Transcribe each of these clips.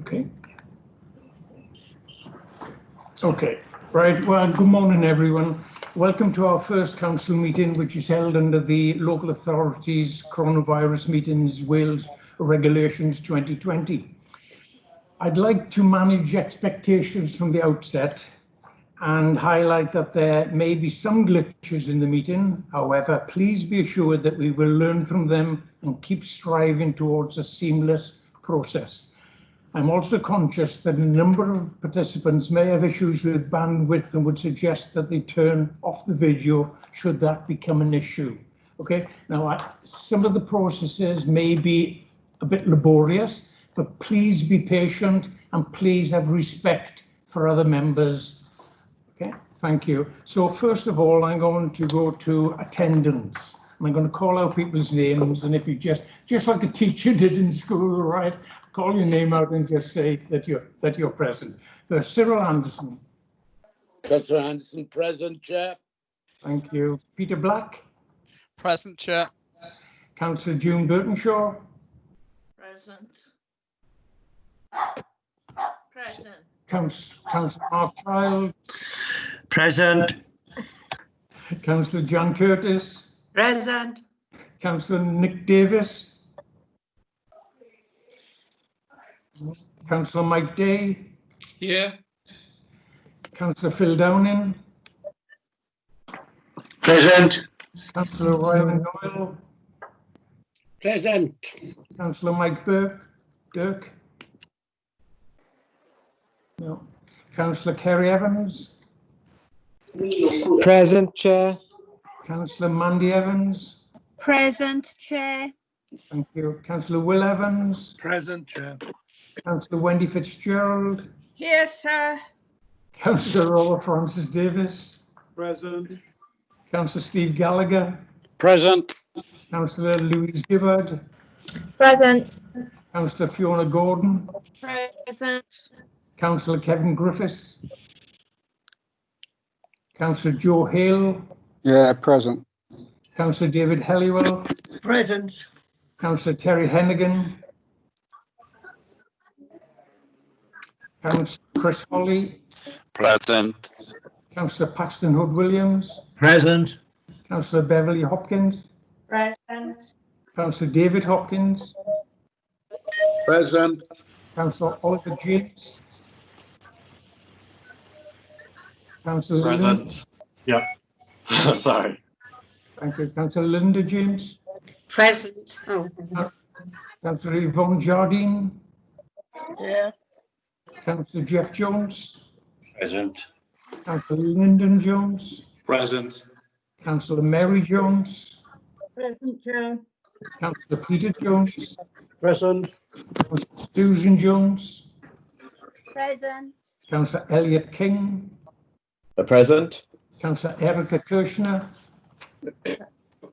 Okay. Okay. Right. Well, good morning, everyone. Welcome to our first council meeting, which is held under the Local Authorities Coronavirus Meetings Wales Regulations 2020. I'd like to manage expectations from the outset and highlight that there may be some glitches in the meeting. However, please be assured that we will learn from them and keep striving towards a seamless process. I'm also conscious that a number of participants may have issues with bandwidth and would suggest that they turn off the video should that become an issue. Okay, now some of the processes may be a bit laborious, but please be patient and please have respect for other members. Okay, thank you. So first of all, I'm going to go to attendance. I'm going to call out people's names, and if you just like a teacher did in school, right? Call your name out and just say that you're present. Cyril Anderson. Councillor Anderson, present, Chair. Thank you. Peter Black. Present, Chair. Councillor June Burtonshaw. Present. Present. Councillor Mark Child. Present. Councillor John Curtis. Present. Councillor Nick Davis. Councillor Mike Day. Here. Councillor Phil Downing. Present. Councillor Ryan Doyle. Present. Councillor Mike Dirk. No. Councillor Kerry Evans. Present, Chair. Councillor Mandy Evans. Present, Chair. Thank you. Councillor Will Evans. Present, Chair. Councillor Wendy Fitzgerald. Here, sir. Councillor Robert Francis Davis. Present. Councillor Steve Gallagher. Present. Councillor Louise Gibbard. Present. Councillor Fiona Gordon. Present. Councillor Kevin Griffiths. Councillor Joe Hale. Yeah, present. Councillor David Helliwell. Present. Councillor Terry Hennigan. Councillor Chris Holly. Present. Councillor Paxton Hood Williams. Present. Councillor Beverly Hopkins. Present. Councillor David Hopkins. Present. Councillor Oliver James. Councillor Present. Yeah. Sorry. Thank you. Councillor Linda James. Present. Oh. Councillor Yvonne Jardine. Yeah. Councillor Jeff Jones. Present. Councillor Lyndon Jones. Present. Councillor Mary Jones. Present, Chair. Councillor Peter Jones. Present. Councillor Susan Jones. Present. Councillor Elliot King. Present. Councillor Erica Kirshner.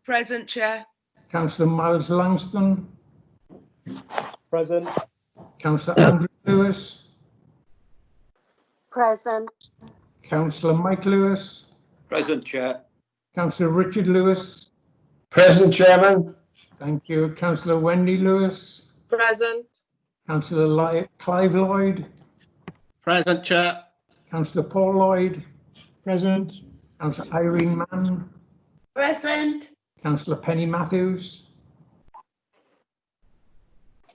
Present, Chair. Councillor Miles Langston. Present. Councillor Andrew Lewis. Present. Councillor Mike Lewis. Present, Chair. Councillor Richard Lewis. Present, Chairman. Thank you. Councillor Wendy Lewis. Present. Councillor Clive Lloyd. Present, Chair. Councillor Paul Lloyd. Present. Councillor Irene Mann. Present. Councillor Penny Matthews.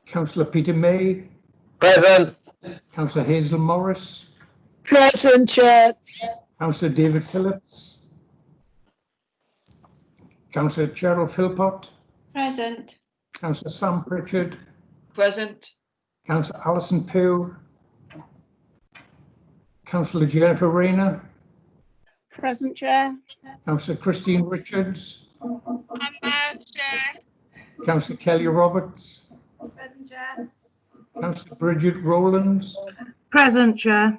Councillor Peter May. Present. Councillor Hazel Morris. Present, Chair. Councillor David Phillips. Councillor Cheryl Philpott. Present. Councillor Sam Pritchard. Present. Councillor Alison Pugh. Councillor Jennifer Rayner. Present, Chair. Councillor Christine Richards. I'm out, Chair. Councillor Kelly Roberts. Present, Chair. Councillor Bridget Rowlands. Present, Chair.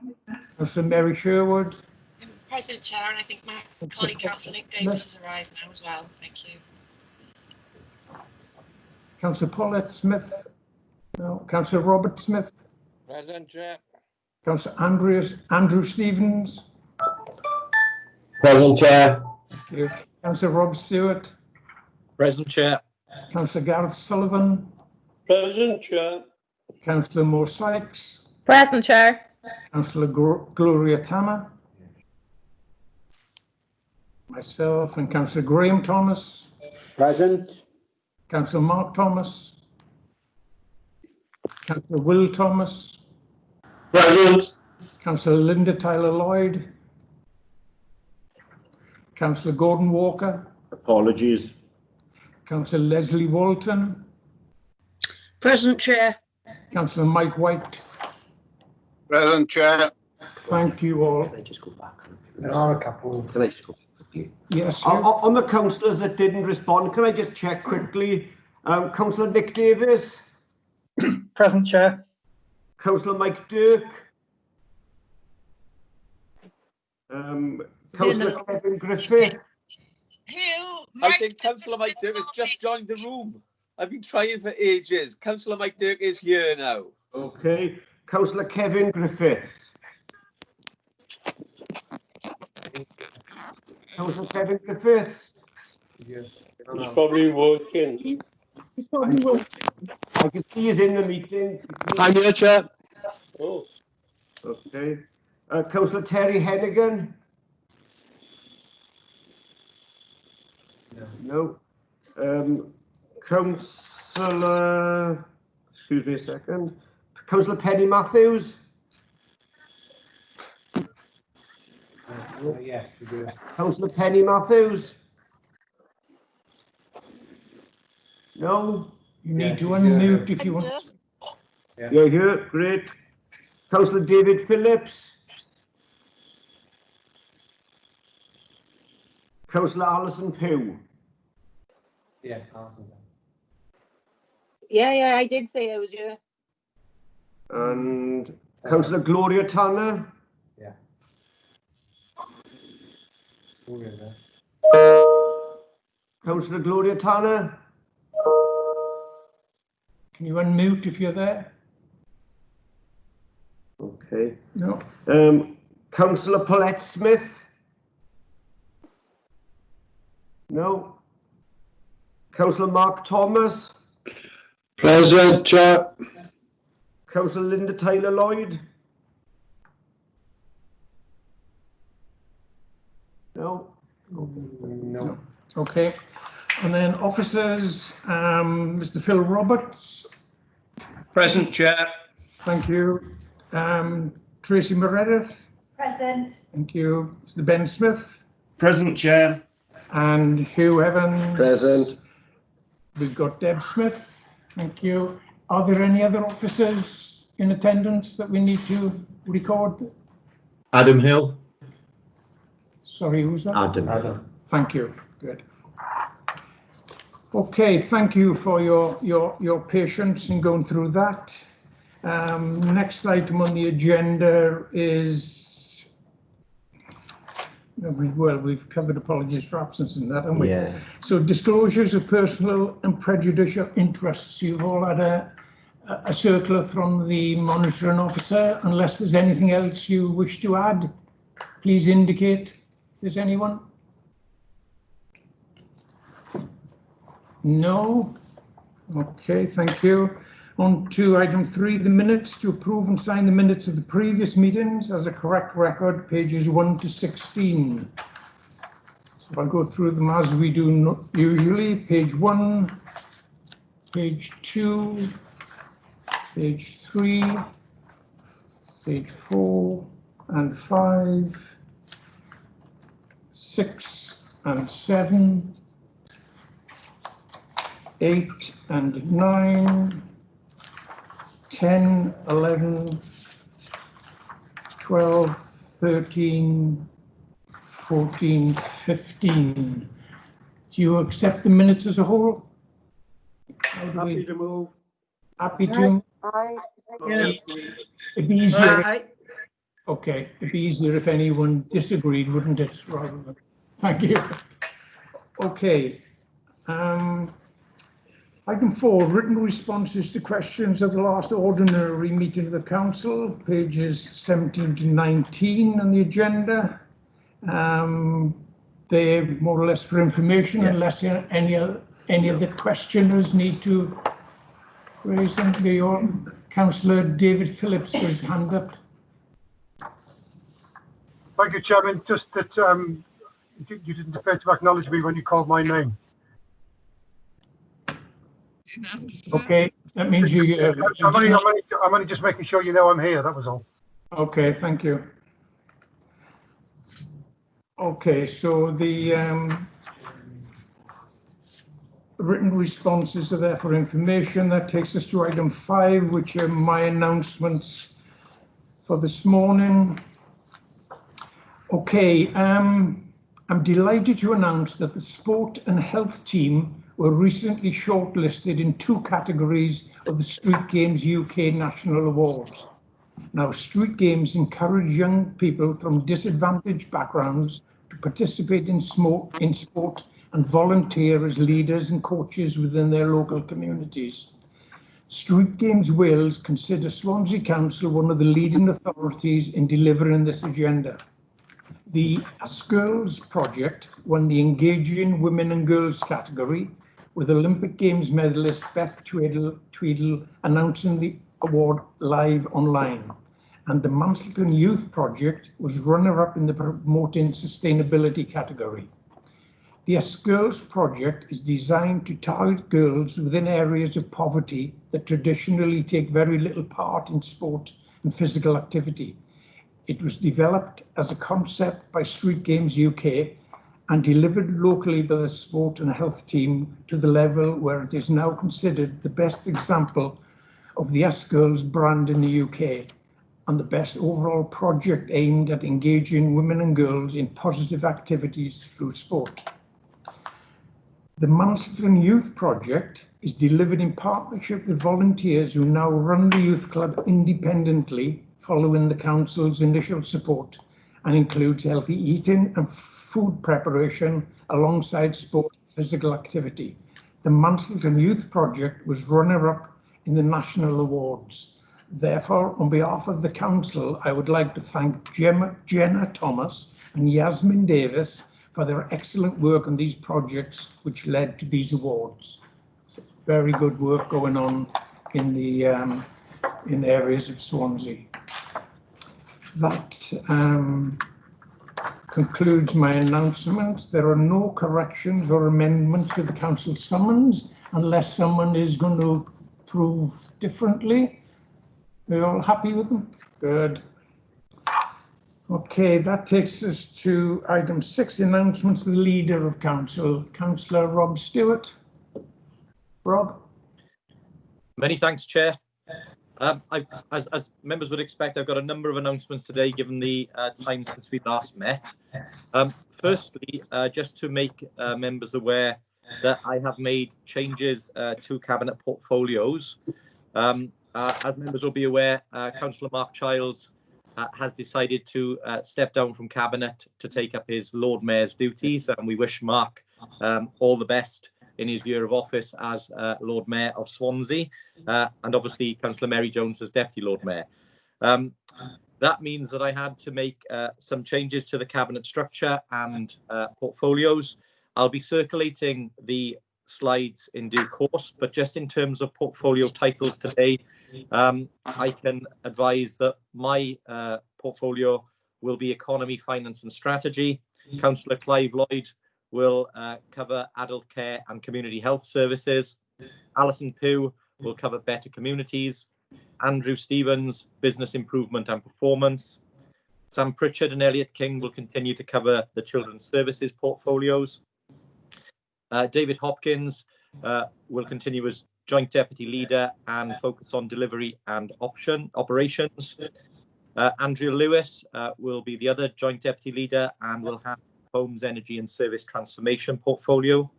Councillor Mary Sherwood. Present, Chair, and I think my colleague Councillor Nick Davis has arrived now as well. Thank you. Councillor Paulette Smith. No. Councillor Robert Smith. Present, Chair. Councillor Andrew Stevens. Present, Chair. Thank you. Councillor Rob Stewart. Present, Chair. Councillor Gareth Sullivan. Present, Chair. Councillor Moore Sykes. Present, Chair. Councillor Gloria Tanner. Myself and Councillor Graham Thomas. Present. Councillor Mark Thomas. Councillor Will Thomas. Present. Councillor Linda Tyler Lloyd. Councillor Gordon Walker. Apologies. Councillor Leslie Walton. Present, Chair. Councillor Mike White. Present, Chair. Thank you all. Can I just go back? There are a couple. Can I just go? Yes, On the councillors that didn't respond, can I just check quickly? Councillor Nick Davis, Present, Chair. Councillor Mike Dirk, Councillor Kevin Griffith, I think Councillor Mike Dirk has just joined the room. I've been trying for ages. Councillor Mike Dirk is here now. okay, Councillor Kevin Griffith. Councillor Kevin Griffith. He's probably working. I can see he's in the meeting. I'm here, Chair. Oh. Okay. Councillor Terry Hennigan. No. Councillor, excuse me a second. Councillor Penny Matthews. Yes, we do. Councillor Penny Matthews. No. you need to unmute if you want. Yeah, here. Great. Councillor David Phillips. Councillor Alison Pugh. Yeah. Yeah, I did say it was you. And Councillor Gloria Tanner. Yeah. Councillor Gloria Tanner. Can you unmute if you're there? Okay. No. Councillor Paulette Smith. No. Councillor Mark Thomas. Present, Chair. Councillor Linda Tyler Lloyd. No. No. Okay. And then officers, Mr. Phil Roberts. Present, Chair. Thank you. Tracy Meredith. Present. Thank you. Mr. Ben Smith. Present, Chair. And Hugh Evans. Present. We've got Deb Smith. Thank you. Are there any other officers in attendance that we need to record? Adam Hill. Sorry, who's that? Adam. Thank you. Good. Okay, thank you for your patience in going through that. Next item on the agenda is, well, we've covered apologies for absence in that, haven't we? Yeah. So disclosures of personal and prejudicial interests. You've all had a circular from the monitoring officer. Unless there's anything else you wish to add, please indicate if there's anyone. No? Okay, thank you. On to item 3, the minutes. To approve and sign the minutes of the previous meetings as a correct record, pages 1 to 16. So I'll go through them as we do usually. Page 1, page 2, page 3, page 4 and 5, 6 and 7, 8 and 9, 10, 11, 12, 13, 14, 15. Do you accept the minutes as a whole? Happy to move. Happy to? It'd be easier. Okay, it'd be easier if anyone disagreed, wouldn't it? Rather than, thank you. Okay. Item 4, written responses to questions of the last ordinary meeting of the council, pages 17 to 19 on the agenda. They're more or less for information, unless any of the questioners need to Raising your Councillor David Phillips with his hand up. Thank you, Chairman. Just that you didn't appear to acknowledge me when you called my name. Okay, that means you. I'm only just making sure you know I'm here. That was all. Okay, thank you. Okay, so the written responses are there for information. That takes us to item 5, which are my announcements for this morning. Okay, I'm delighted to announce that the sport and health team were recently shortlisted in 2 categories of the Street Games UK National Awards. Now, Street Games encourage young people from disadvantaged backgrounds to participate in sport and volunteer as leaders and coaches within their local communities. Street Games Wales consider Swansea Council one of the leading authorities in delivering this agenda. The Ask Girls project won the Engaging Women and Girls category, with Olympic Games medalist Beth Tweedle announcing the award live online. And the Marston Youth project was runner-up in the Promoting Sustainability category. The Ask Girls project is designed to target girls within areas of poverty that traditionally take very little part in sport and physical activity. It was developed as a concept by Street Games UK and delivered locally by the sport and health team to the level where it is now considered the best example of the Ask Girls brand in the UK and the best overall project aimed at engaging women and girls in positive activities through sport. The Marston Youth project is delivered in partnership with volunteers who now run the youth club independently following the council's initial support, and includes healthy eating and food preparation alongside sport and physical activity. The Marston Youth project was runner-up in the national awards. Therefore, on behalf of the council, I would like to thank Jenna Thomas and Yasmin Davis for their excellent work on these projects, which led to these awards. So very good work going on in the in areas of Swansea. That concludes my announcements. There are no corrections or amendments to the council summons unless someone is going to prove differently. Are you all happy with them? Good. Okay, that takes us to item 6, announcements of the Leader of Council, Councillor Rob Stewart. Rob? Many thanks, Chair. As members would expect, I've got a number of announcements today, given the time since we last met. Firstly, just to make members aware that I have made changes to Cabinet portfolios. As members will be aware, Councillor Mark Childs has decided to step down from Cabinet to take up his Lord Mayor's duties, and we wish Mark all the best in his year of office as Lord Mayor of Swansea, and obviously Councillor Mary Jones as Deputy Lord Mayor. That means that I had to make some changes to the Cabinet structure and portfolios. I'll be circulating the slides in due course, but just in terms of portfolio titles today, I can advise that my portfolio will be Economy, Finance and Strategy. Councillor Clive Lloyd will cover Adult Care and Community Health Services. Alison Pugh will cover Better Communities. Andrew Stevens, Business Improvement and Performance. Sam Pritchard and Elliot King will continue to cover the Children's Services portfolios. David Hopkins will continue as Joint Deputy Leader and focus on delivery and operations. Andrea Lewis will be the other Joint Deputy Leader and will have Homes, Energy and Service Transformation portfolio.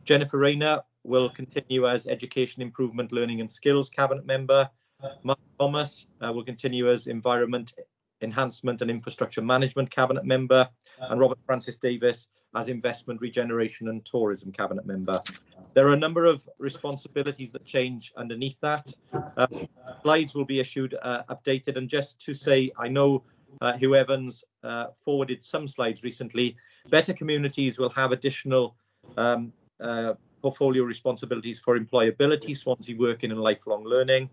Jennifer Rayner will continue as Education Improvement, Learning and Skills Cabinet Member. Mark Thomas will continue as Environment, Enhancement and Infrastructure Management Cabinet Member, and Robert Francis Davis as Investment, Regeneration and Tourism Cabinet Member. There are a number of responsibilities that change underneath that. Slides will be issued updated, and just to say, I know Hugh Evans forwarded some slides recently. Better Communities will have additional portfolio responsibilities for employability, Swansea Working and Lifelong Learning.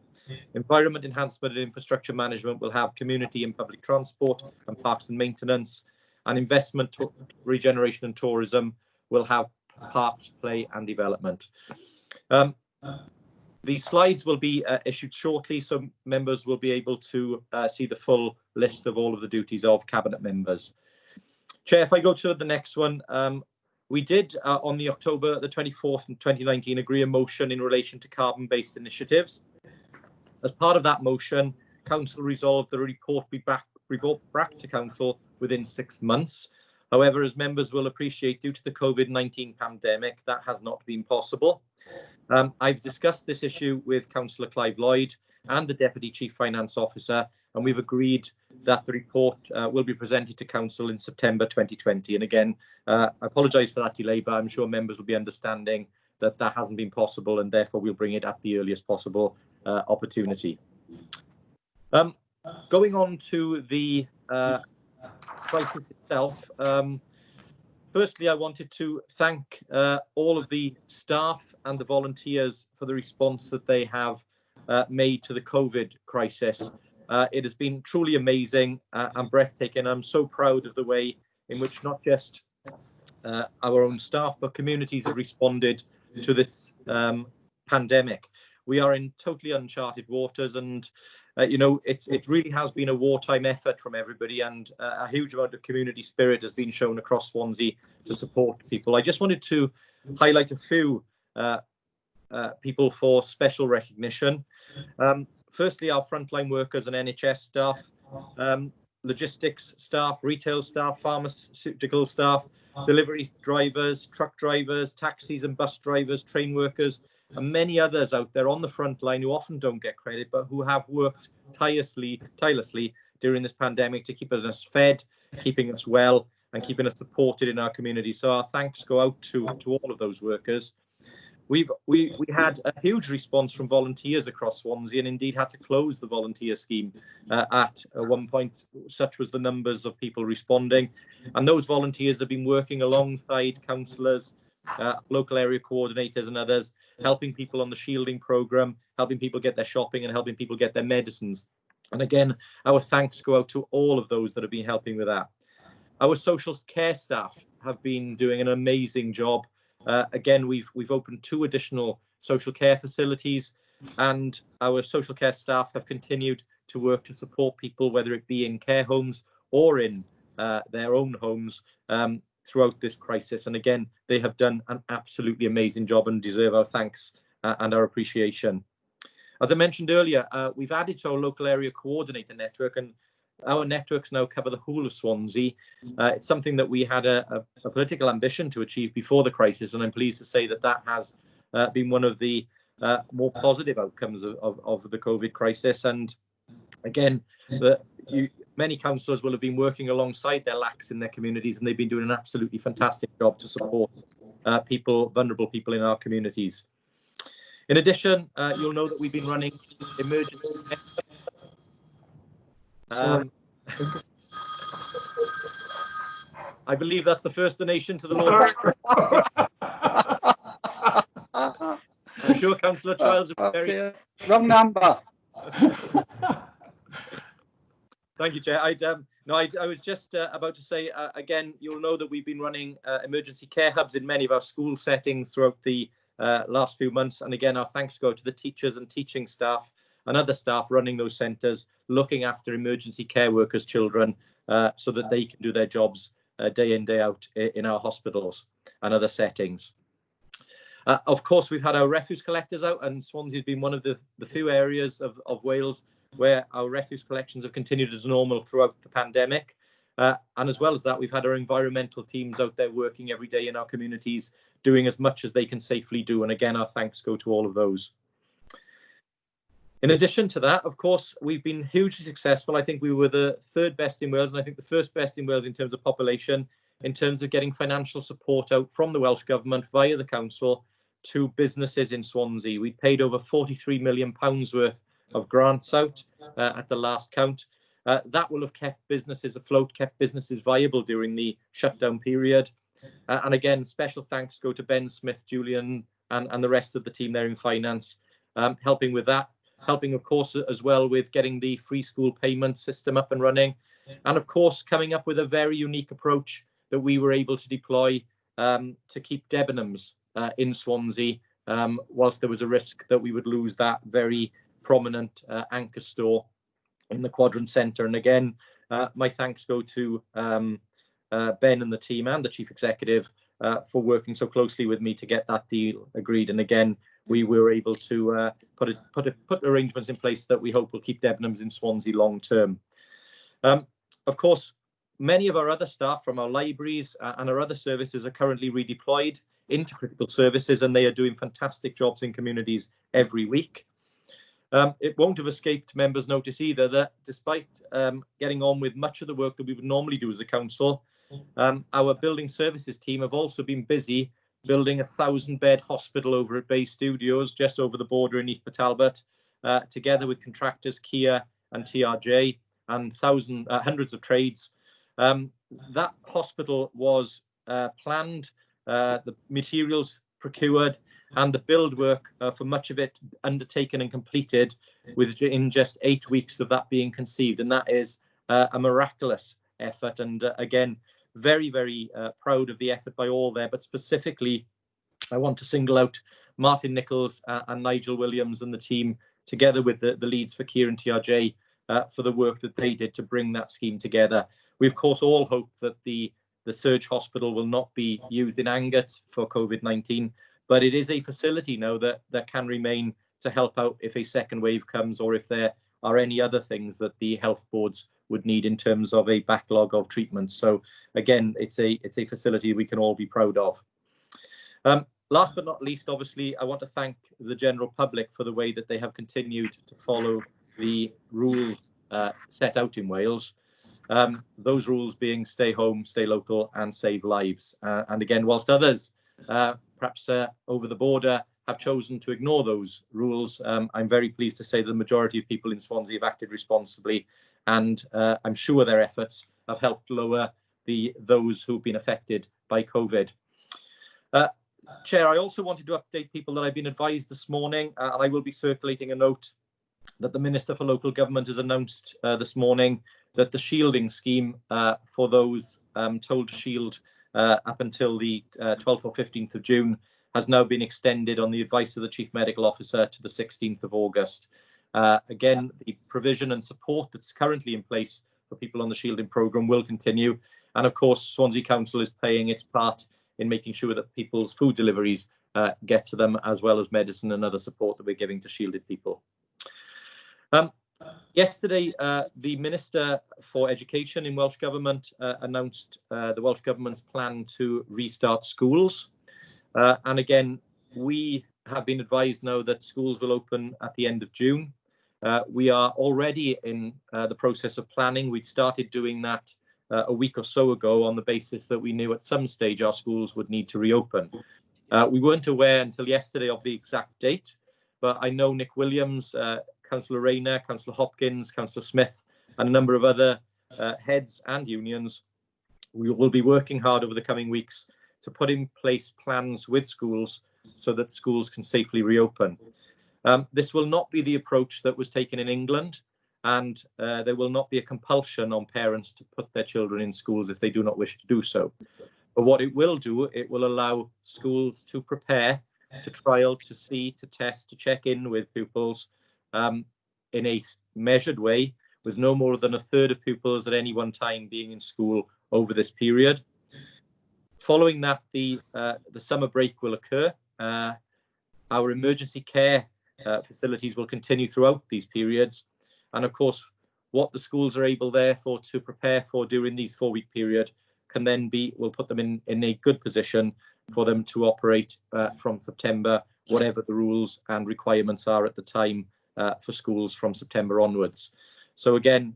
Environment Enhancement and Infrastructure Management will have community and public transport and parks and maintenance. And investment, regeneration and tourism will have parks, play and development. The slides will be issued shortly, so members will be able to see the full list of all of the duties of Cabinet members. Chair, if I go to the next one, we did on the October the 24th, 2019, agree a motion in relation to carbon-based initiatives. As part of that motion, Council resolved the report be brought back to Council within 6 months. However, as members will appreciate, due to the COVID-19 pandemic, that has not been possible. I've discussed this issue with Councillor Clive Lloyd and the Deputy Chief Finance Officer, and we've agreed that the report will be presented to Council in September 2020. And again, I apologise for that delay, but I'm sure members will be understanding that that hasn't been possible, and therefore we'll bring it at the earliest possible opportunity. Going on to the crisis itself, firstly, I wanted to thank all of the staff and the volunteers for the response that they have made to the COVID crisis. It has been truly amazing and breathtaking. I'm so proud of the way in which not just our own staff, but communities have responded to this pandemic. We are in totally uncharted waters, and you know, it really has been a wartime effort from everybody, and a huge amount of community spirit has been shown across Swansea to support people. I just wanted to highlight a few people for special recognition. Firstly, our frontline workers and NHS staff, logistics staff, retail staff, pharmaceutical staff, delivery drivers, truck drivers, taxis and bus drivers, train workers, and many others out there on the front line who often don't get credit, but who have worked tirelessly during this pandemic to keep us fed, keeping us well, and keeping us supported in our community. So our thanks go out to all of those workers. We had a huge response from volunteers across Swansea, and indeed had to close the volunteer scheme at one point. Such was the numbers of people responding, and those volunteers have been working alongside councillors, local area coordinators and others, helping people on the shielding programme, helping people get their shopping and helping people get their medicines. And again, our thanks go out to all of those that have been helping with that. Our social care staff have been doing an amazing job. Again, we've opened 2 additional social care facilities, and our social care staff have continued to work to support people, whether it be in care homes or in their own homes, throughout this crisis. And again, they have done an absolutely amazing job and deserve our thanks and our appreciation. As I mentioned earlier, we've added to our local area coordinator network, and our networks now cover the whole of Swansea. It's something that we had a political ambition to achieve before the crisis, and I'm pleased to say that that has been one of the more positive outcomes of the COVID crisis. And again, many councillors will have been working alongside their LACs in their communities, and they've been doing an absolutely fantastic job to support vulnerable people in our communities. In addition, you'll know that we've been running emergency. I believe that's the first donation to the Lord. I'm sure Councillor Childs will be very... Wrong number. Thank you, Chair. I was just about to say, again, you'll know that we've been running emergency care hubs in many of our school settings throughout the last few months. And again, our thanks go to the teachers and teaching staff and other staff running those centres, looking after emergency care workers' children, so that they can do their jobs day in, day out in our hospitals and other settings. Of course, we've had our refuse collectors out, and Swansea has been one of the few areas of Wales where our refuse collections have continued as normal throughout the pandemic. And as well as that, we've had our environmental teams out there working every day in our communities, doing as much as they can safely do. And again, our thanks go to all of those. In addition to that, of course, we've been hugely successful. I think we were the 3rd best in Wales, and I think the 1st best in Wales in terms of population, in terms of getting financial support out from the Welsh Government via the council to businesses in Swansea. We paid over £43 million worth of grants out at the last count. That will have kept businesses afloat, kept businesses viable during the shutdown period. And again, special thanks go to Ben Smith, Julian and the rest of the team there in finance, helping with that, helping, of course, as well with getting the free school payment system up and running, and, of course, coming up with a very unique approach that we were able to deploy to keep Debenhams in Swansea, whilst there was a risk that we would lose that very prominent anchor store in the Quadrant Centre. And again, my thanks go to Ben and the team and the Chief Executive for working so closely with me to get that deal agreed. And again, we were able to put arrangements in place that we hope will keep Debenhams in Swansea long term. Of course, many of our other staff from our libraries and our other services are currently redeployed into critical services, and they are doing fantastic jobs in communities every week. It won't have escaped members' notice either that despite getting on with much of the work that we would normally do as a council, our building services team have also been busy building a 1,000-bed hospital over at Bay Studios, just over the border in East Talbot, together with contractors Kia and TRJ and hundreds of trades. That hospital was planned, the materials procured, and the build work for much of it undertaken and completed within just 8 weeks of that being conceived. And that is a miraculous effort. And again, very, very proud of the effort by all there. But specifically, I want to single out Martin Nichols and Nigel Williams and the team, together with the leads for Kia and TRJ, for the work that they did to bring that scheme together. We, of course, all hope that the Surge Hospital will not be used in Angat for COVID-19, but it is a facility now that can remain to help out if a second wave comes, or if there are any other things that the health boards would need in terms of a backlog of treatments. So again, it's a facility we can all be proud of. Last but not least, obviously, I want to thank the general public for the way that they have continued to follow the rules set out in Wales. Those rules being stay home, stay local, and save lives. And again, whilst others perhaps over the border have chosen to ignore those rules, I'm very pleased to say that the majority of people in Swansea have acted responsibly, and I'm sure their efforts have helped lower those who've been affected by COVID. Chair, I also wanted to update people that I've been advised this morning, and I will be circulating a note that the Minister for Local Government has announced this morning that the shielding scheme for those told to shield up until the 12th or 15th of June has now been extended on the advice of the Chief Medical Officer to the 16th of August. Again, the provision and support that's currently in place for people on the shielding programme will continue. And of course, Swansea Council is playing its part in making sure that people's food deliveries get to them, as well as medicine and other support that we're giving to shielded people. Yesterday, the Minister for Education in Welsh Government announced the Welsh Government's plan to restart schools. And again, we have been advised now that schools will open at the end of June. We are already in the process of planning. We'd started doing that a week or so ago on the basis that we knew at some stage our schools would need to reopen. We weren't aware until yesterday of the exact date, but I know Nick Williams, Councillor Rayner, Councillor Hopkins, Councillor Smith, and a number of other heads and unions. We will be working hard over the coming weeks to put in place plans with schools so that schools can safely reopen. This will not be the approach that was taken in England, and there will not be a compulsion on parents to put their children in schools if they do not wish to do so. But what it will do, it will allow schools to prepare, to trial, to see, to test, to check in with pupils in a measured way, with no more than a third of pupils at any one time being in school over this period. Following that, the summer break will occur. Our emergency care facilities will continue throughout these periods. And of course, what the schools are able therefore to prepare for during these 4-week period can then will put them in a good position for them to operate from September, whatever the rules and requirements are at the time for schools from September onwards. So again,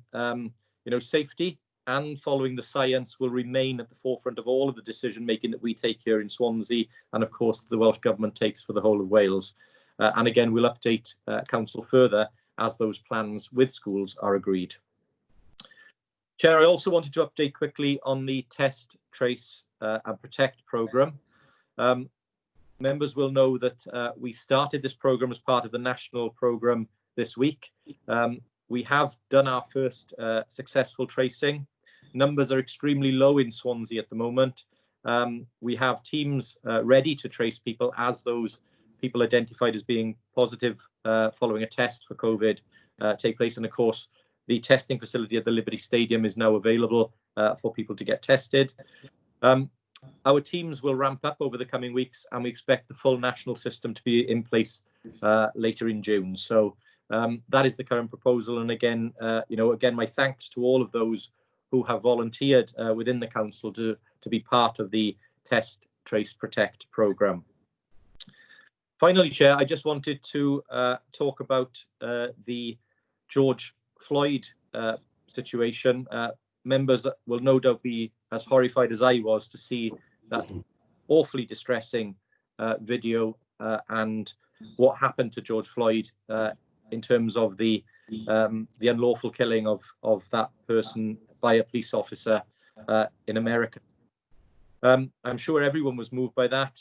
safety and following the science will remain at the forefront of all of the decision making that we take here in Swansea, and of course the Welsh Government takes for the whole of Wales. And again, we'll update Council further as those plans with schools are agreed. Chair, I also wanted to update quickly on the Test, Trace and Protect programme. members will know that we started this programme as part of the national programme this week. We have done our first successful tracing. Numbers are extremely low in Swansea at the moment. We have teams ready to trace people as those people identified as being positive following a test for COVID take place. And of course, the testing facility at the Liberty Stadium is now available for people to get tested. Our teams will ramp up over the coming weeks, and we expect the full national system to be in place later in June. So that is the current proposal. And again, again, my thanks to all of those who have volunteered within the council to be part of the Test, Trace, Protect programme. Finally, Chair, I just wanted to talk about the George Floyd situation. Members will no doubt be as horrified as I was to see that awfully distressing video and what happened to George Floyd in terms of the unlawful killing of that person by a police officer in America. I'm sure everyone was moved by that.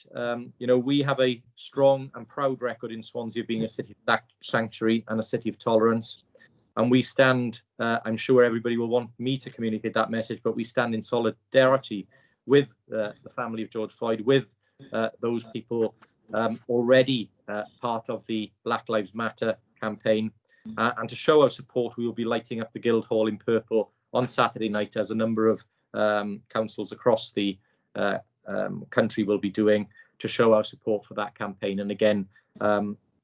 We have a strong and proud record in Swansea of being a city of sanctuary and a city of tolerance. And we stand, I'm sure everybody will want me to communicate that message, but we stand in solidarity with the family of George Floyd, with those people already part of the Black Lives Matter campaign. And to show our support, we will be lighting up the Guildhall in purple on Saturday night, as a number of councils across the country will be doing, to show our support for that campaign. And again,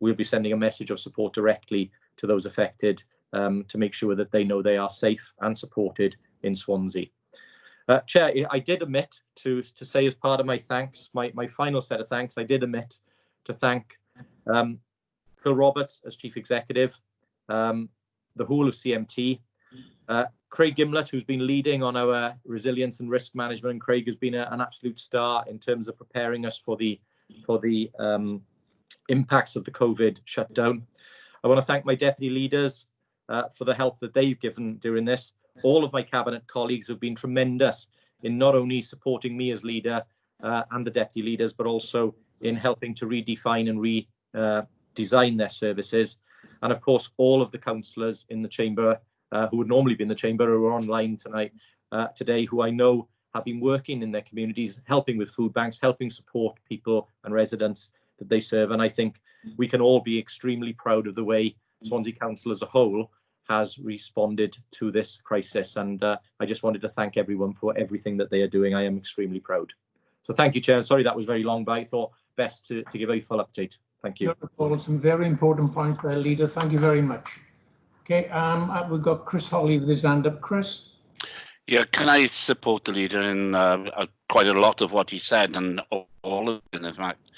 we'll be sending a message of support directly to those affected to make sure that they know they are safe and supported in Swansea. Chair, I did omit to say, as part of my thanks, my final set of thanks, I did omit to thank Phil Roberts as Chief Executive, the whole of CMT, Craig Gimlett, who's been leading on our resilience and risk management. And Craig has been an absolute star in terms of preparing us for the impacts of the COVID shutdown. I want to thank my deputy leaders for the help that they've given during this. All of my cabinet colleagues have been tremendous in not only supporting me as leader and the deputy leaders, but also in helping to redefine and redesign their services. And of course, all of the councillors in the chamber who would normally be in the chamber who are online today, who I know have been working in their communities, helping with food banks, helping support people and residents that they serve. And I think we can all be extremely proud of the way Swansea Council as a whole has responded to this crisis. And I just wanted to thank everyone for everything that they are doing. I am extremely proud. So thank you, Chair. Sorry that was very long, but I thought best to give a full update. Thank you. Some very important points there, Leader. Thank you very much. Okay, we've got Chris Holly with his hand up. Chris? Yeah, can I support the leader in quite a lot of what he said, and all of it, in fact.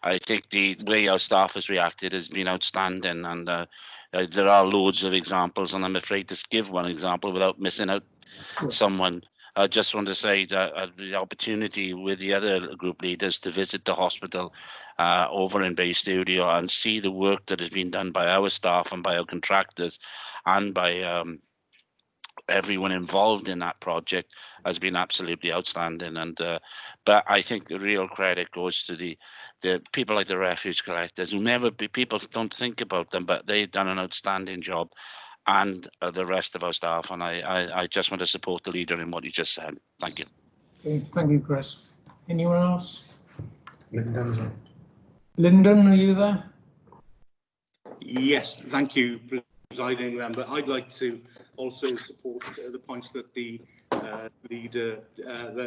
I think the way our staff has reacted has been outstanding, and there are loads of examples, and I'm afraid to give one example without missing out someone. I just want to say that the opportunity with the other group leaders to visit the hospital over in Bay Studio and see the work that has been done by our staff and by our contractors and by everyone involved in that project has been absolutely outstanding. And but I think the real credit goes to the people like the refuge collectors, who people don't think about them, but they've done an outstanding job, and the rest of our staff. And I just want to support the leader in what he just said. Thank you. Okay, thank you, Chris. Anyone else? Lyndon, are you there? Yes, thank you, Presiding Member. I'd like to also support the points that the leader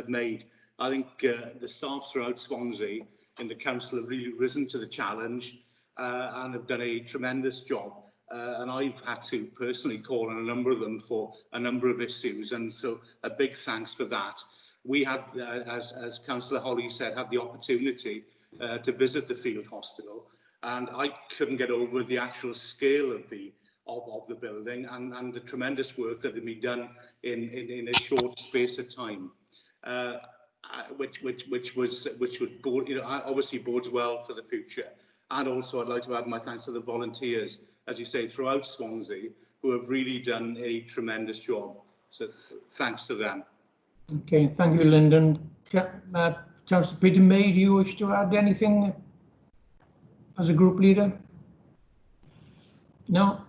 made. I think the staff throughout Swansea in the council have really risen to the challenge and have done a tremendous job. And I've had to personally call on a number of them for a number of issues, and so a big thanks for that. We had, as Councillor Holly said, had the opportunity to visit the field hospital, and I couldn't get over the actual scale of the building and the tremendous work that had been done in a short space of time, which would bode, obviously bodes well for the future. And also, I'd like to add my thanks to the volunteers, as you say, throughout Swansea, who have really done a tremendous job. So thanks to them. Okay, thank you, Lyndon. Councillor Peter May, do you wish to add anything? as a group leader? No?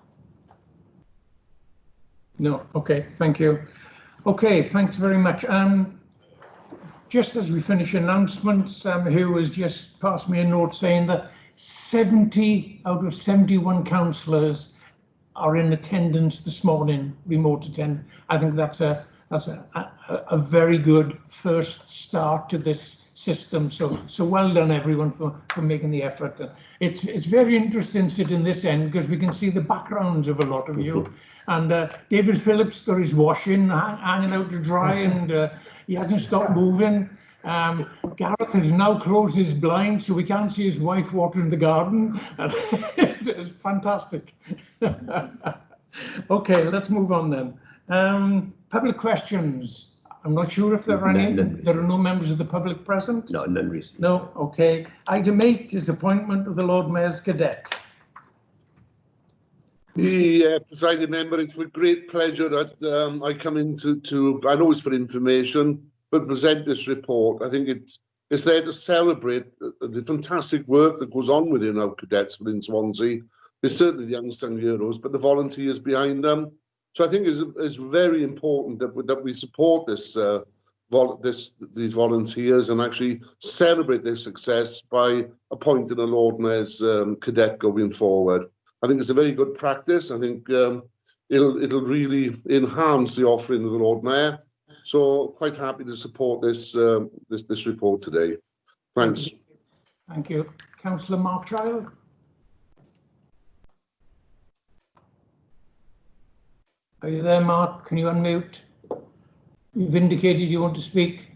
No, okay, thank you. Okay, thanks very much. Just as we finish announcements, Hugh has just passed me a note saying that 70 out of 71 councillors are in attendance this morning, remote attend. I think that's a very good first start to this system. So well done everyone for making the effort. It's very interesting sitting this end because we can see the backgrounds of a lot of you. And David Phillips got his washing hanging out to dry, and he hasn't stopped moving. Gareth has now closed his blinds so we can't see his wife watering the garden. It's fantastic. Okay, let's move on then. Public questions. I'm not sure if there are any. There are no members of the public present? No, none recently. No, okay. Item 8 is appointment of the Lord Mayor's cadet. Presiding member, it's with great pleasure that I come in to, I know it's for information, but present this report. I think it's there to celebrate the fantastic work that goes on within our cadets within Swansea. There's certainly the unsung heroes, but the volunteers behind them. So I think it's very important that we support these volunteers and actually celebrate their success by appointing a Lord Mayor's cadet going forward. I think it's a very good practice. I think it'll really enhance the offering of the Lord Mayor. So quite happy to support this this report today. Thanks. Thank you. Councillor Mark Child. Are you there, Mark? Can you unmute? You've indicated you want to speak.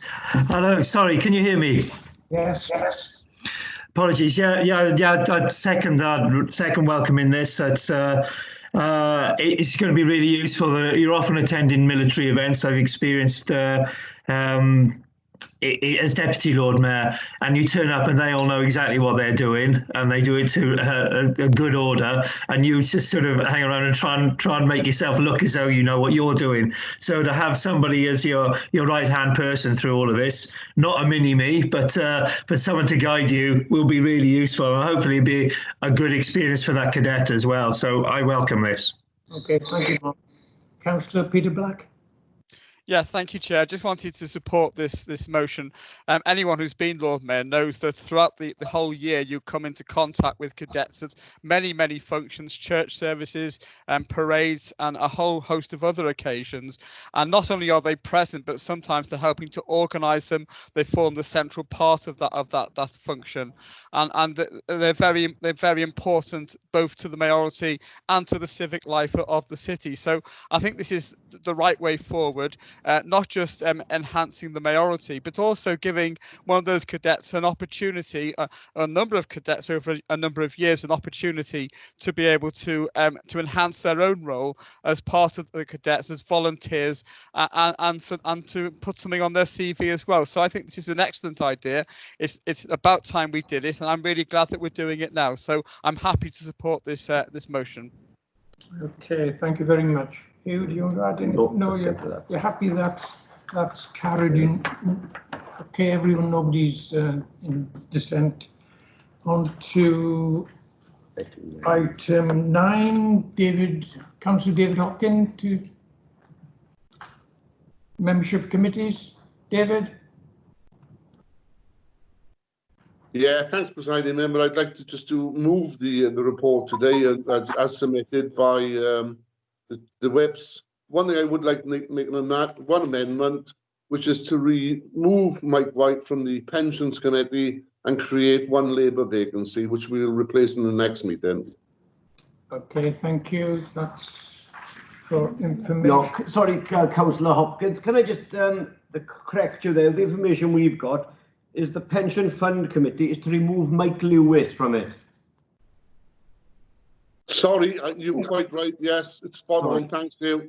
Hello, sorry, can you hear me? Yes. Yes. Apologies. Yeah. I'd second welcome in this. It's going to be really useful. You're often attending military events. I've experienced as Deputy Lord Mayor, and you turn up and they all know exactly what they're doing, and they do it to a good order, and you just sort of hang around and try and make yourself look as though you know what you're doing. So to have somebody as your right-hand person through all of this, not a mini-me, but someone to guide you will be really useful, and hopefully be a good experience for that cadet as well. So I welcome this. Okay, thank you, Mark. Councillor Peter Black. Yeah, thank you, Chair. I just wanted to support this motion. Anyone who's been Lord Mayor knows that throughout the whole year you come into contact with cadets at many functions, church services, parades, and a whole host of other occasions. And not only are they present, but sometimes they're helping to organise them. They form the central part of that function, and they're very important both to the mayoralty and to the civic life of the city. So I think this is the right way forward. Not just enhancing the mayoralty, but also giving one of those cadets an opportunity, a number of cadets over a number of years, an opportunity to be able to enhance their own role as part of the cadets, as volunteers, and to put something on their CV as well. So I think this is an excellent idea. It's about time we did it, and I'm really glad that we're doing it now. So I'm happy to support this motion. Okay, thank you very much. Hugh, do you want to add anything? No, you're happy that's carried in. Okay, everyone, nobody's in dissent. On to item 9, Councillor David Hopkin to membership committees. David? Yeah, thanks, Presiding Member. I'd like to move the report today as submitted by the whips. One thing I would like to make one amendment, which is to remove Mike White from the Pensions Committee and create one Labour vacancy, which we will replace in the next meeting. Okay, thank you. That's for information. No, sorry, Councillor Hopkins, can I just correct you there? The information we've got is the Pension Fund Committee is to remove Mike Lewis from it. Sorry, you're quite right. Yes, it's spot on. Thank you.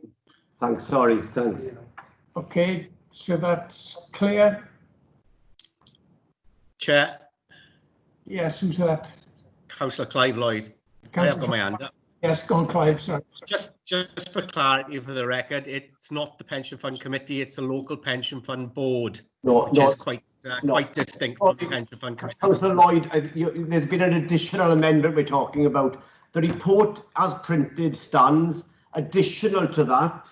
Thanks. Sorry. Thanks. Okay, so that's clear. Chair. Yes, who's that? Councillor Clive Lloyd. I have got my hand up. Yes, gone Clive, sorry. Just for clarity for the record, it's not the Pension Fund Committee, it's the local Pension Fund Board, which is quite distinct from the Pension Fund Committee. Councillor Lloyd, there's been an additional amendment we're talking about. The report as printed stands. Additional to that,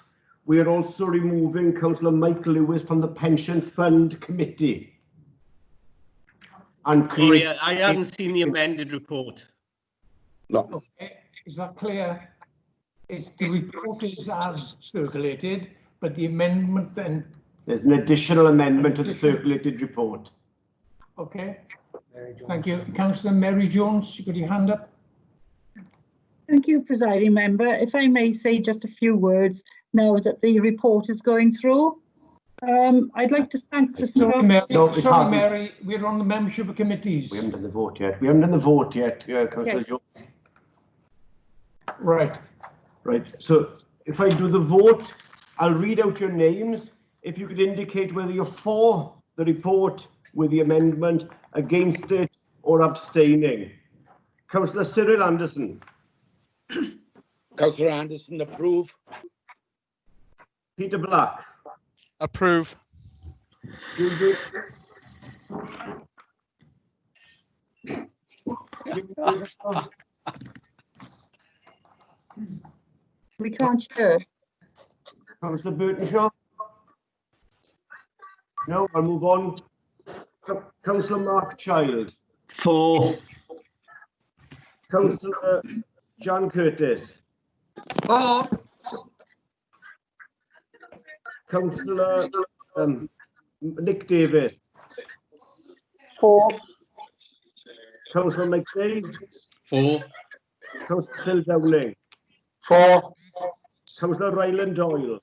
we are also removing Councillor Mike Lewis from the Pension Fund Committee. And Sorry, I hadn't seen the amended report. No. Okay, is that clear? It's the report is as circulated, but the amendment then. There's an additional amendment to the circulated report. Okay, thank you. Councillor Mary Jones, you got your hand up. Thank you, presiding member. If I may say just a few words now that the report is going through. I'd like to thank the Sorry, Mary, sorry, Mary, we're on the membership of committees. We haven't done the vote yet. We haven't done the vote yet, Councillor Jones. Right. Right. So if I do the vote, I'll read out your names. If you could indicate whether you're for the report with the amendment, against it, or abstaining. Councillor Cyril Anderson. Councillor Anderson, approve. Peter Black. Approve. Judy. We can't hear. Councillor Burtonshaw. No, I'll move on. Councillor Mark Child. For. Councillor John Curtis. For. Councillor Nick Davis. For. Councillor McDay. For. Councillor Phil Dowling. For. Councillor Ryland Doyle.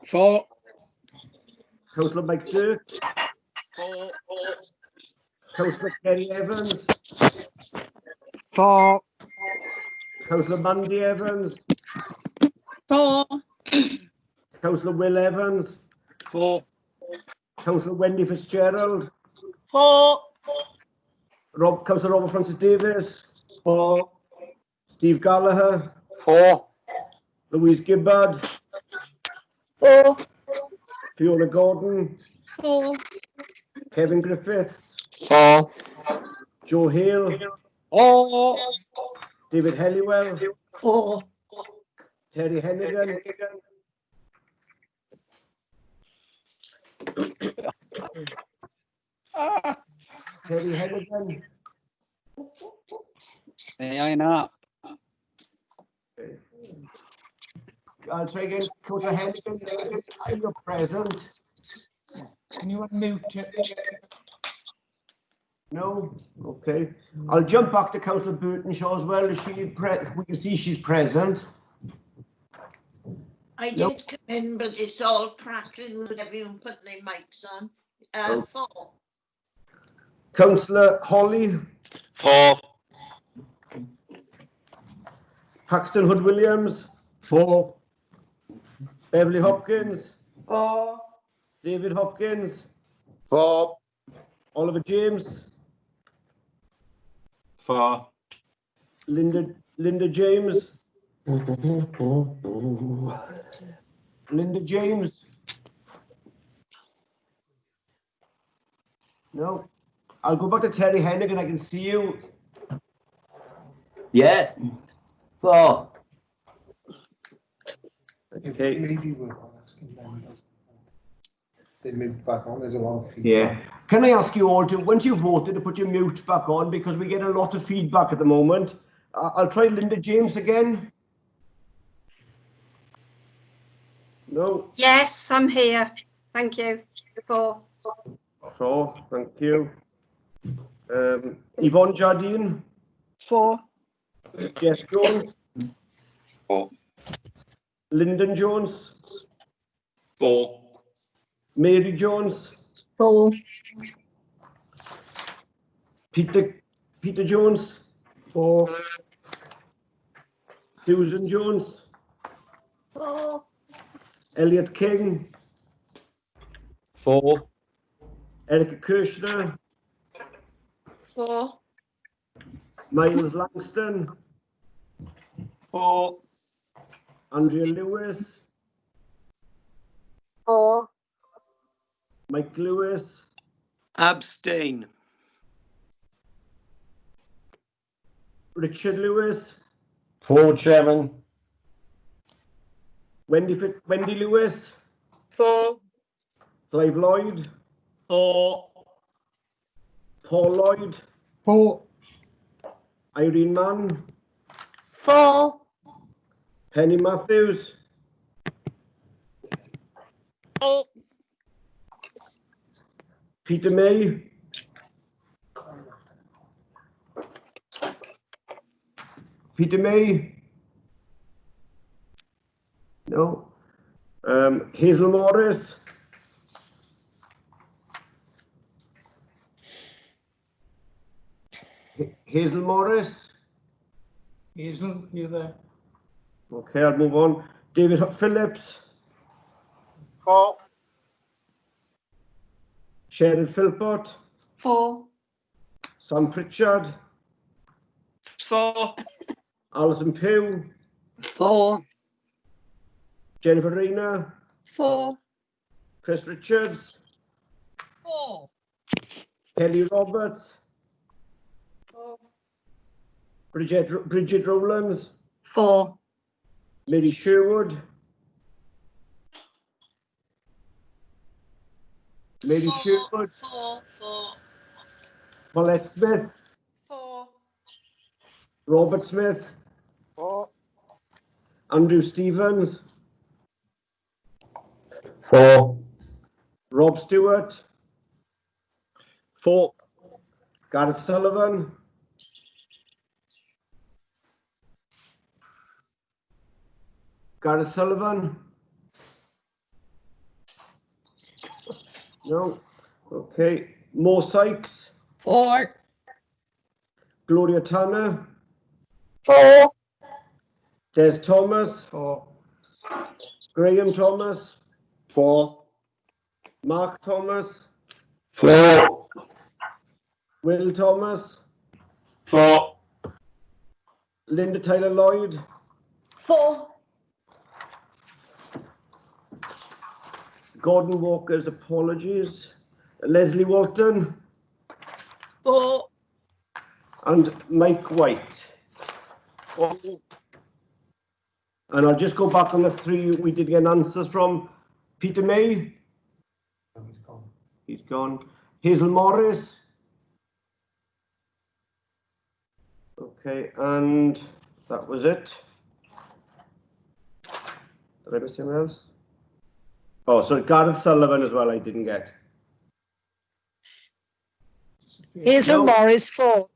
For. Councillor Mike Dirk. For. Councillor Kerry Evans. For. Councillor Mandy Evans. For. Councillor Will Evans. For. Councillor Wendy Fitzgerald. For. Councillor Robert Francis Davis. For. Steve Gallagher. For. Louise Gibbard. For. Fiona Gordon. For. Kevin Griffiths. For. Joe Hale. For. David Helliwell. For. Terry Hennigan. Terry Hennigan. May I not? I'll try again. Councillor Hennigan, are you present? Can you unmute? No? Okay. I'll jump back to Councillor Burtonshaw as well. Is she we can see she's present. I did come in, but it's all crackling with everyone putting their mics on. For. Councillor Holly. For. Paxton Hood Williams. For. Beverly Hopkins. For. David Hopkins. For. Oliver James. For. Linda James. Linda James. No. I'll go back to Terry Hennigan. I can see you. Yeah. For. Okay. Maybe we're asking them. They moved back on. There's a lot of feedback. Yeah. Can I ask you all to, once you've voted, to put your mute back on, because we get a lot of feedback at the moment. I'll try Linda James again. No. Yes, I'm here. Thank you. For. So, thank you. Yvonne Jardine. For. Jess Jones. For. Lyndon Jones. For. Mary Jones. For. Peter Jones. For. Susan Jones. For. Elliot King. For. Erica Kirshner. For. Miles Langston. 4. Andrea Lewis. 4. Mike Lewis. Abstain. Richard Lewis. 4, Chairman. Wendy Lewis. 4. Clive Lloyd. 4. Paul Lloyd. 4. Irene Mann. 4. Penny Matthews. 4. Peter May. Peter May. No. Hazel Morris. Hazel Morris. Hazel, you there? Okay, I'll move on. David Phillips. 4. Sharon Philpott. 4. Sam Pritchard. 4. Alison Pugh. 4. Jennifer Rayner. 4. Chris Richards. 4. Kelly Roberts. 4. Bridget Rowlands. 4. Mary Sherwood. Mary Sherwood. 4. 4. Paulette Smith. 4. Robert Smith. 4. Andrew Stevens. 4. Rob Stewart. 4. Gareth Sullivan. Gareth Sullivan. No. Okay. Mo Sykes. 4. Gloria Tanner. 4. Des Thomas. 4. Graham Thomas. 4. Mark Thomas. 4. Will Thomas. 4. Linda Taylor Lloyd. 4. Gordon Walker's apologies. Leslie Walton. 4. And Mike White. 4. And I'll just go back on the 3 we did get answers from. Peter May. He's gone. Hazel Morris. Okay, and that was it. Did I miss anyone else? Oh, sorry, Gareth Sullivan as well, I didn't get. Hazel Morris, 4.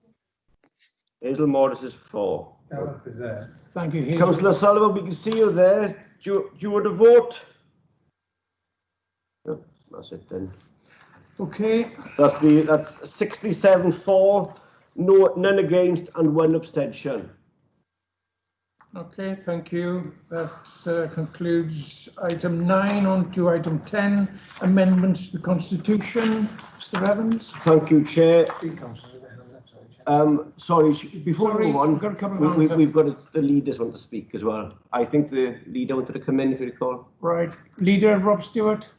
Hazel Morris is 4. Thank you, Hazel. Councillor Sullivan, we can see you there. Do you want to vote? No, that's it then. Okay. That's 67-4, no, none against, and 1 abstention. Okay, thank you. That concludes item 9. On to item 10, amendments to the Constitution. Mr. Evans. Thank you, Chair. Sorry, before we move on, we've got the leaders want to speak as well. I think the leader wanted to come in, if you recall. Right. Leader Rob Stewart.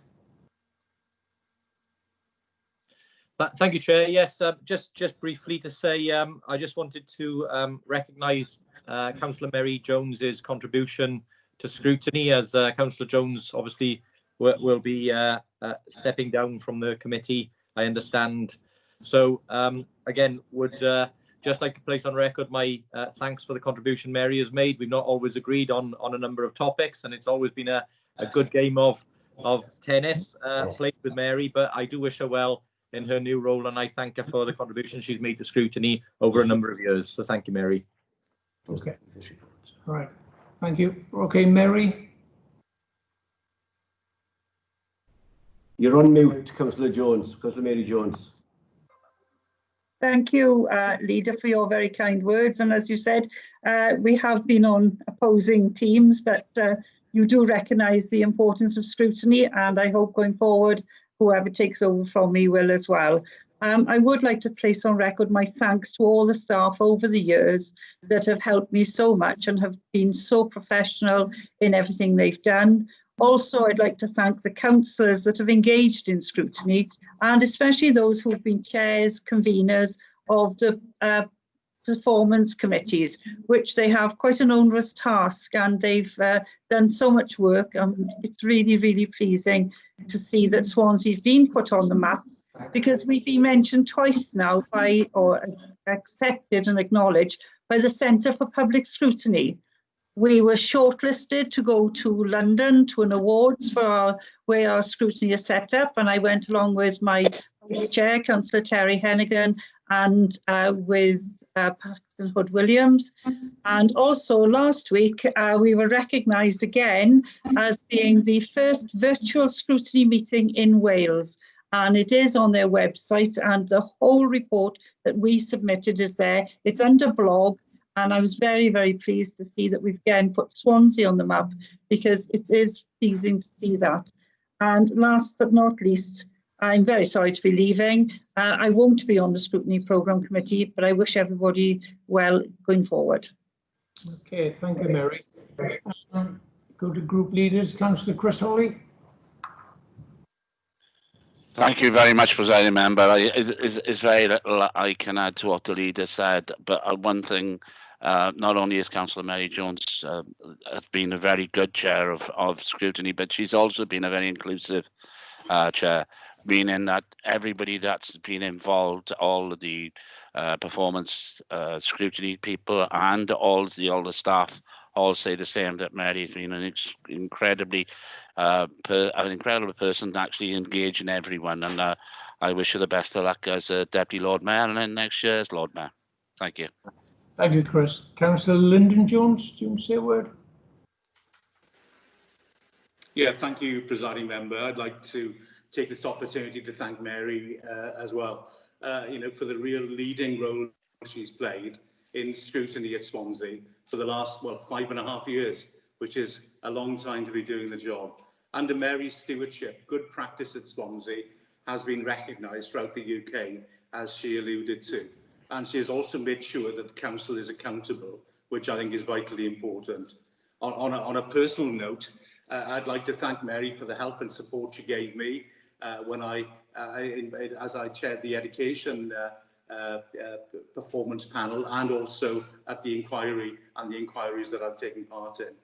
Thank you, Chair. Yes, just briefly to say, I just wanted to recognise Councillor Mary Jones's contribution to scrutiny, as Councillor Jones obviously will be stepping down from the committee, I understand. So again, would just like to place on record my thanks for the contribution Mary has made. We've not always agreed on a number of topics, and it's always been a good game of tennis played with Mary, but I do wish her well in her new role, and I thank her for the contribution she's made to scrutiny over a number of years. So thank you, Mary. Okay. All right. Thank you. Okay, Mary. You're on mute, Councillor Jones, Councillor Mary Jones. Thank you, Leader, for your very kind words. And as you said, we have been on opposing teams, but you do recognise the importance of scrutiny, and I hope going forward, whoever takes over from me will as well. I would like to place on record my thanks to all the staff over the years that have helped me so much and have been so professional in everything they've done. Also, I'd like to thank the councillors that have engaged in scrutiny, and especially those who have been chairs, conveners of the performance committees, which they have quite an onerous task, and they've done so much work. It's really, really pleasing to see that Swansea's been put on the map, because we've been mentioned twice now or accepted and acknowledged by the Centre for Public Scrutiny. We were shortlisted to go to London to an awards for where our scrutiny is set up, and I went along with my Vice Chair, Councillor Terry Hennigan, and with Paxton Hood-Williams. And also last week, we were recognised again as being the first virtual scrutiny meeting in Wales. And it is on their website, and the whole report that we submitted is there. It's under blog. And I was very, very pleased to see that we've again put Swansea on the map, because it is pleasing to see that. And last but not least, I'm very sorry to be leaving. I won't be on the Scrutiny Programme Committee, but I wish everybody well going forward. Okay, thank you, Mary. Go to group leaders. Councillor Chris Hawley. Thank you very much, Presiding Member. It's very little I can add to what the leader said, but one thing, not only is Councillor Mary Jones has been a very good chair of scrutiny, but she's also been a very inclusive chair, meaning that everybody that's been involved, all of the performance scrutiny people and all the staff, all say the same, that Mary's been an incredible person to actually engage in everyone, and I wish her the best of luck as a Deputy Lord Mayor and then next year as Lord Mayor. Thank you. Thank you, Chris. Councillor Lyndon Jones, do you want to say a word? Yeah, thank you, Presiding Member. I'd like to take this opportunity to thank Mary as well, for the real leading role she's played in scrutiny at Swansea for the last, 5.5 years, which is a long time to be doing the job. Under Mary's stewardship, good practice at Swansea has been recognised throughout the UK, as she alluded to. And she has also made sure that the council is accountable, which I think is vitally important. On a personal note, I'd like to thank Mary for the help and support she gave me when as I chaired the education performance panel, and also at the inquiry and the inquiries that I've taken part in.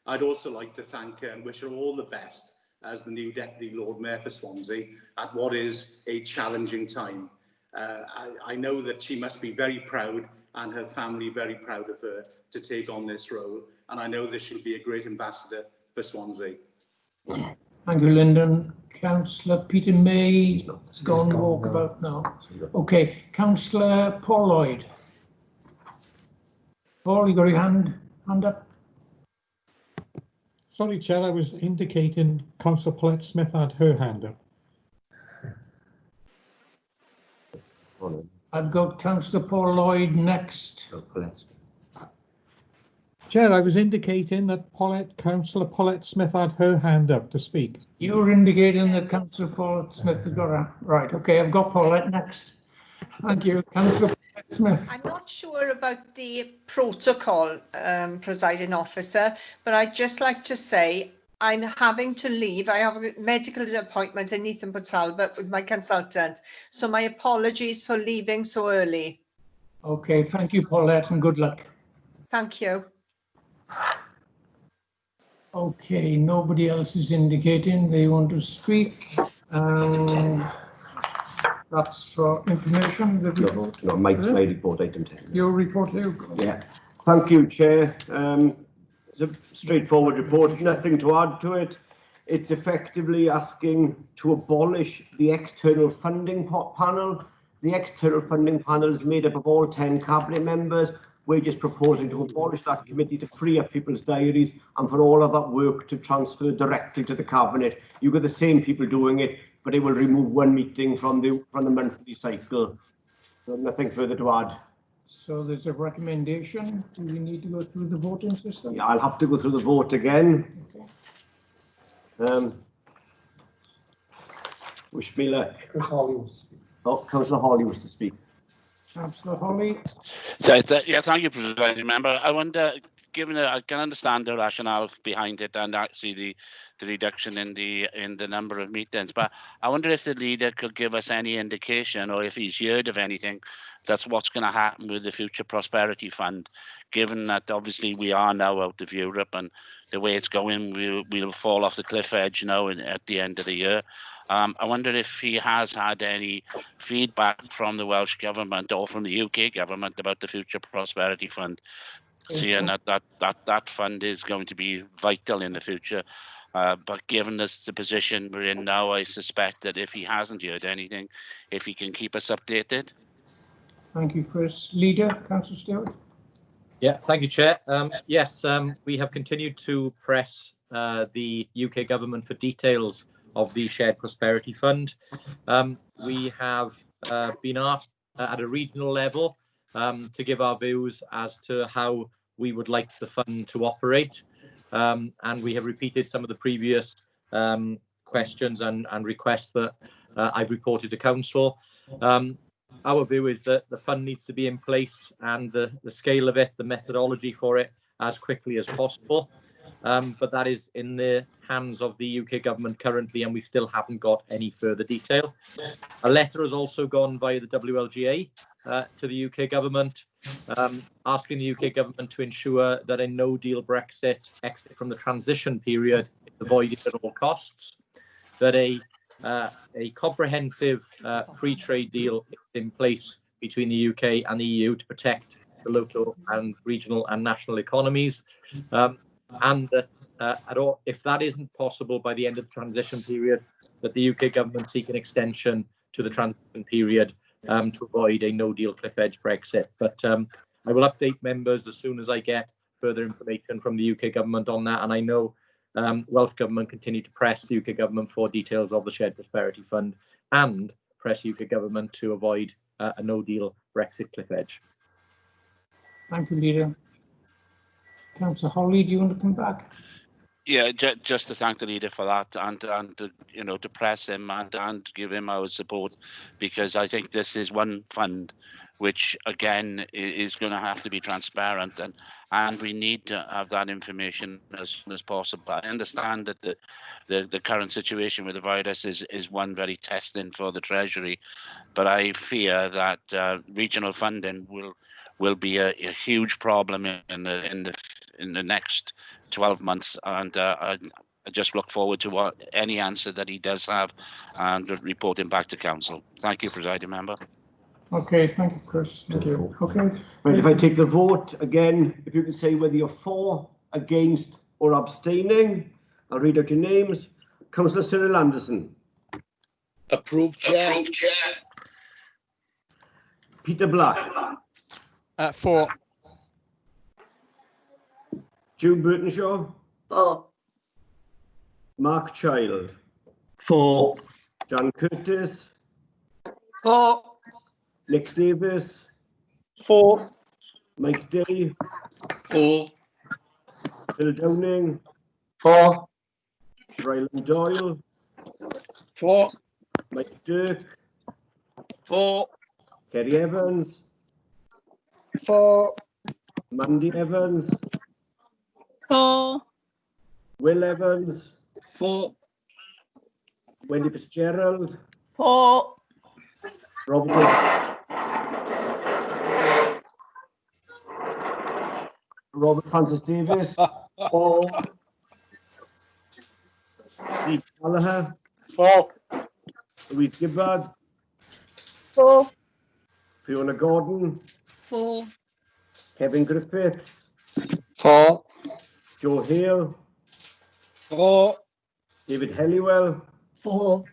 I'd also like to thank her and wish her all the best as the new Deputy Lord Mayor for Swansea at what is a challenging time. I know that she must be very proud, and her family very proud of her, to take on this role, and I know that she'll be a great ambassador for Swansea. Thank you, Lyndon. Councillor Peter May has gone walkabout now. Okay, Councillor Paul Lloyd. Paul, you got your hand up? Sorry, Chair, I was indicating Councillor Paulette-Smith had her hand up. I've got Councillor Paul Lloyd next. Chair, I was indicating that Councillor Paulette-Smith had her hand up to speak. You were indicating that Councillor Paulette-Smith had got her. Right, okay, I've got Paulette next. Thank you. Councillor Paulette-Smith. I'm not sure about the protocol, Presiding Officer, but I'd just like to say I'm having to leave. I have a medical appointment in Ethan Port Talbot with my consultant, so my apologies for leaving so early. Okay, thank you, Paulette, and good luck. Thank you. Okay, nobody else is indicating they want to speak. That's for information. The report. No, Mike's my report, item 10. Your report, Lou. Yeah, thank you, Chair. It's a straightforward report, nothing to add to it. It's effectively asking to abolish the external funding panel. The external funding panel is made up of all 10 cabinet members. We're just proposing to abolish that committee to free up people's diaries and for all of that work to transfer directly to the cabinet. You've got the same people doing it, but it will remove one meeting from the monthly cycle. So nothing further to add. So there's a recommendation. Do we need to go through the voting system? Yeah, I'll have to go through the vote again. Okay. Wish me luck. Chris Hawley wants to speak. Oh, Councillor Hawley was to speak. Councillor Hawley. Yeah, thank you, President. Member, I wonder, given that I can understand the rationale behind it and actually the reduction in the number of meetings, but I wonder if the leader could give us any indication, or if he's heard of anything, that's what's going to happen with the Future Prosperity Fund, given that obviously we are now out of Europe and the way it's going, we'll fall off the cliff edge now at the end of the year. I wonder if he has had any feedback from the Welsh Government or from the UK Government about the Future Prosperity Fund, seeing that fund is going to be vital in the future. But given the position we're in now, I suspect that if he hasn't heard anything, if he can keep us updated. Thank you, Chris. Leader, Councillor Stewart. Yeah, thank you, Chair. Yes, we have continued to press the UK Government for details of the Shared Prosperity Fund. We have been asked at a regional level to give our views as to how we would like the fund to operate. And we have repeated some of the previous questions and requests that I've reported to Council. Our view is that the fund needs to be in place and the scale of it, the methodology for it, as quickly as possible. But that is in the hands of the UK Government currently, and we still haven't got any further detail. A letter has also gone via the WLGA to the UK Government, asking the UK Government to ensure that a no-deal Brexit exit from the transition period is avoided at all costs, that a comprehensive free trade deal is in place between the UK and the EU to protect the local and regional and national economies, and that if that isn't possible by the end of the transition period, that the UK Government seek an extension to the transition period to avoid a no-deal cliff edge Brexit. But I will update members as soon as I get further information from the UK Government on that, and I know Welsh Government continue to press the UK Government for details of the Shared Prosperity Fund and press UK Government to avoid a no-deal Brexit cliff edge. Thank you, Leader. Councillor Hawley, do you want to come back? Yeah, just to thank the leader for that, and to, to press him and give him our support, because I think this is one fund which again is going to have to be transparent, and we need to have that information as soon as possible. I understand that the current situation with the virus is one very testing for the Treasury, but I fear that regional funding will be a huge problem in the next 12 months, and I just look forward to any answer that he does have and reporting back to Council. Thank you, Presiding Member. Okay, thank you, Chris. Thank you. Okay. Right, if I take the vote again, if you can say whether you're for, against, or abstaining, I'll read out your names. Councillor Cyril Anderson. Approved, Chair. Approved, Chair. Peter Black. For. June Burtonshaw. For. Mark Child. For. Jan Curtis. For. Nick Davis. For. Mike Day. For. Phil Downing. For. Ryland Doyle. For. Mike Dirk. For. Kerry Evans. For. Mandy Evans. For. Will Evans. For. Wendy Fitzgerald. For. Robert Francis Davis. For. Steve Gallagher. For. Louise Gibbard. For. Fiona Gordon. For. Kevin Griffiths. For. Joe Hale. For. David Helliwell. For.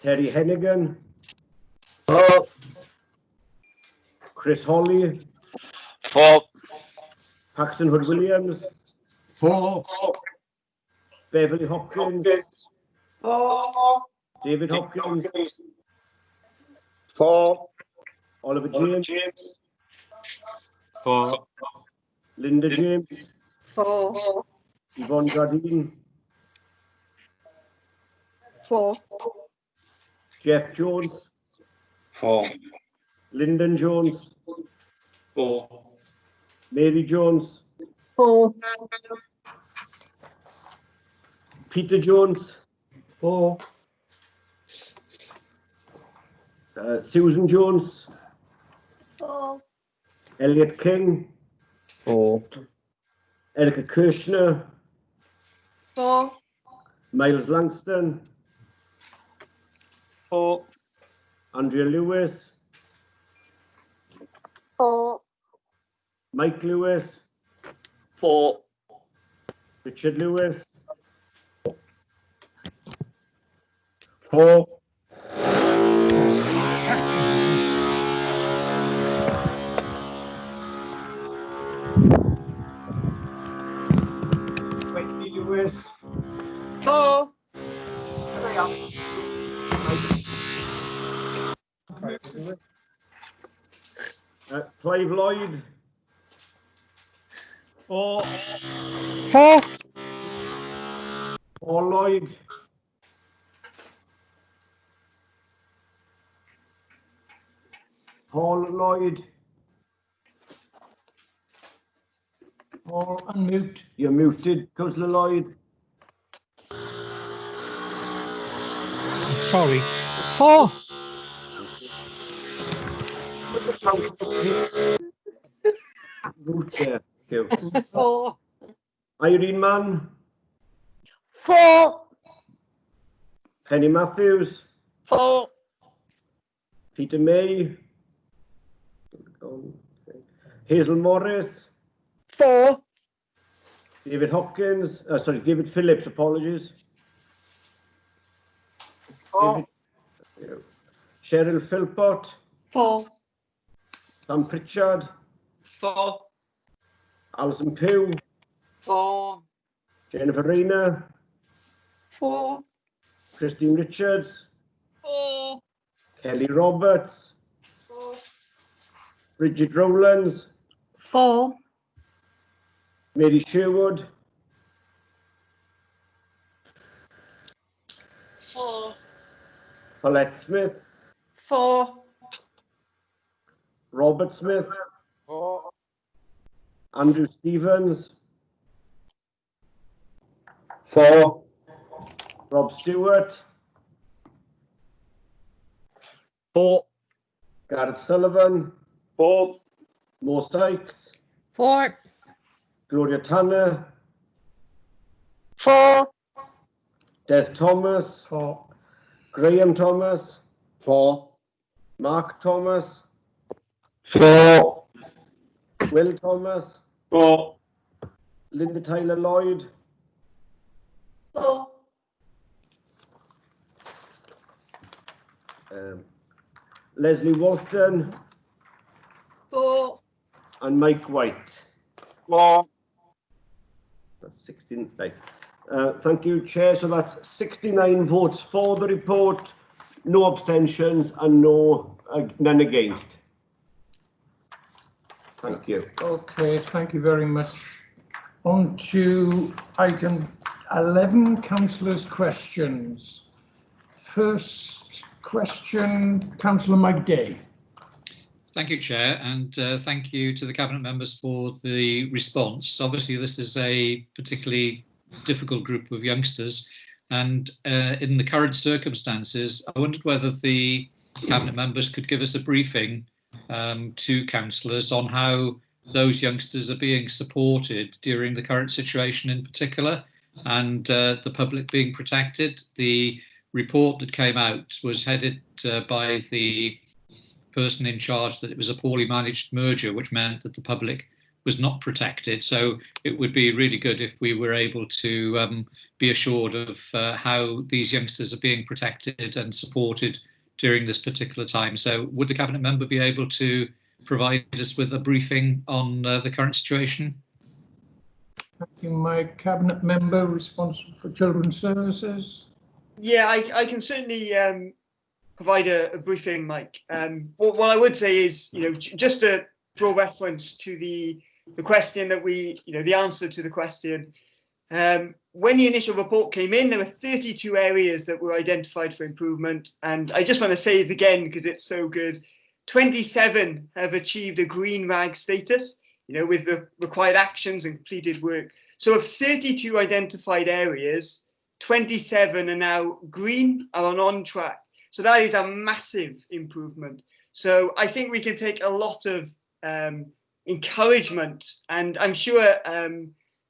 Terry Hennigan. For. Chris Hawley. For. Paxton Hood Williams. For. Beverly Hopkins. For. David Hopkins. For. Oliver James. For. Linda James. For. Yvonne Jardine. For. Jeff Jones. 4. Lyndon Jones. 4. Mary Jones. 4. Peter Jones. 4. Susan Jones. 4. Elliot King. 4. Erica Kirshner. 4. Miles Langston. 4. Andrea Lewis. 4. Mike Lewis. 4. Richard Lewis. 4. Wendy Lewis. 4. Clive Lloyd. 4. 4. Paul Lloyd. 'Lloyd. Paul, unmute. You're muted, Councillor Lloyd. Sorry. 4. Mute there. Thank you. 4. Irene Mann. 4. Penny Matthews. 4. Peter May. Hazel Morris. 4. David Hopkins. David Phillips, apologies. 4. Cheryl Philpott. 4. Sam Pritchard. 4. Alison Pugh. 4. Jennifer Rayner. 4. Christine Richards. 4. Kelly Roberts. 4. Bridget Rowlands. 4. Mary Sherwood. 4. Paulette Smith. 4. Robert Smith. 4. Andrew Stevens. 4. Rob Stewart. 4. Gareth Sullivan. 4. Mo Sykes. 4. Gloria Tanner. 4. Des Thomas. 4. Graham Thomas. 4. Mark Thomas. 4. Will Thomas. 4. Linda Tyler Lloyd. 4. Leslie Walton. 4. And Mike White. 4. That's 16. Right. Thank you, Chair. So that's 69 votes for the report, no abstentions, and none against. Thank you. Okay, thank you very much. On to item 11, councillors' questions. First question, Councillor Mike Day. Thank you, Chair, and thank you to the Cabinet members for the response. Obviously, this is a particularly difficult group of youngsters, and in the current circumstances, I wondered whether the Cabinet members could give us a briefing to councillors on how those youngsters are being supported during the current situation in particular, and the public being protected. The report that came out was headed by the person in charge that it was a poorly managed merger, which meant that the public was not protected. So it would be really good if we were able to be assured of how these youngsters are being protected and supported during this particular time. So would the Cabinet member be able to provide us with a briefing on the current situation? Thank you. My Cabinet member responsible for Children's Services. Yeah, I can certainly provide a briefing, Mike. What I would say is, just to draw reference to the question that the answer to the question, when the initial report came in, there were 32 areas that were identified for improvement. And I just want to say it again, because it's so good. 27 have achieved a green rag status, with the required actions and completed work. So of 32 identified areas, 27 are now green, are on track. So that is a massive improvement. So I think we can take a lot of encouragement, and I'm sure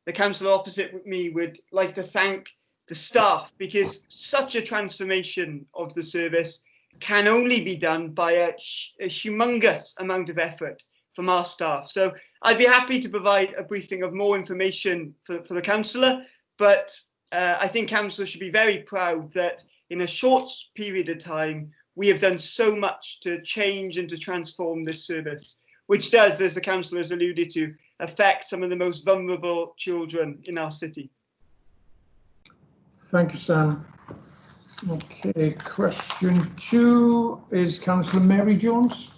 the councillor opposite me would like to thank the staff, because such a transformation of the service can only be done by a humongous amount of effort from our staff. So I'd be happy to provide a briefing of more information for the councillor, but I think councillor should be very proud that in a short period of time, we have done so much to change and to transform this service, which does, as the councillor has alluded to, affect some of the most vulnerable children in our city. Thank you, Sam. Okay, question 2 is Councillor Mary Jones.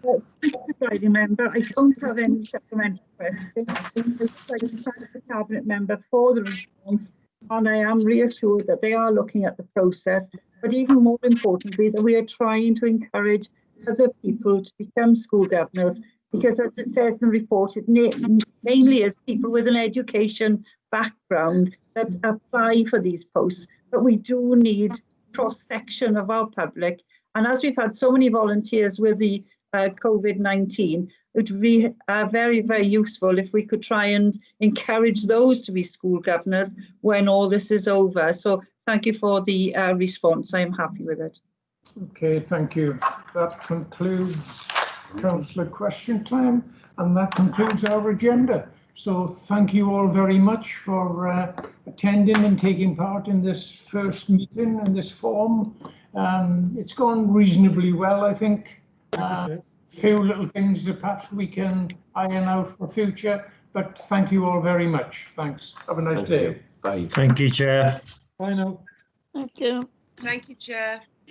Thank you, Presiding Member. I don't have any supplementary questions. I'd like to thank the Cabinet Member for the response, and I am reassured that they are looking at the process, but even more importantly, that we are trying to encourage other people to become school governors, because as it says in the report, it mainly is people with an education background that apply for these posts, but we do need cross-section of our public. And as we've had so many volunteers with the COVID-19, it would be very, very useful if we could try and encourage those to be school governors when all this is over. So thank you for the response. I'm happy with it. Okay, thank you. That concludes councillor question time, and that concludes our agenda. So thank you all very much for attending and taking part in this first meeting in this form. It's gone reasonably well, I think. Few little things that perhaps we can iron out for future, but thank you all very much. Thanks. Have a nice day. Bye. Thank you, Chair. Bye now. Thank you. Thank you, Chair.